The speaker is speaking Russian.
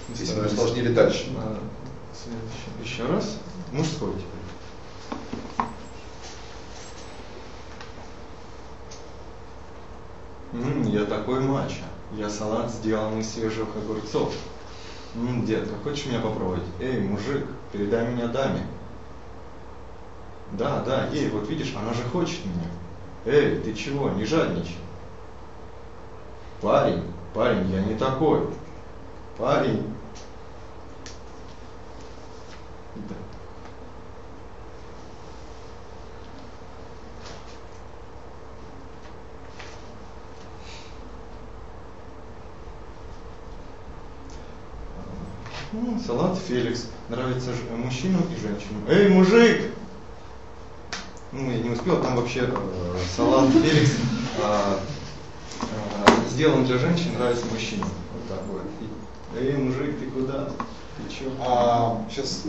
Если мы усложнили дальше. Еще раз. Мужской теперь. Я такой мачо. Я салат, сделанный из свежих огурцов. Детка, хочешь меня попробовать? Эй, мужик, передай меня даме. Да, ей, вот видишь, она же хочет меня. Эй, ты чего, не жадничай. Парень, я не такой. Парень. Да. Салат Феликс. Нравится мужчинам и женщинам. Эй, мужик! Я не успел, там вообще салат Феликс сделан для женщин, нравится мужчинам. Вот так вот. Эй, мужик, ты куда? Ты чё? Сейчас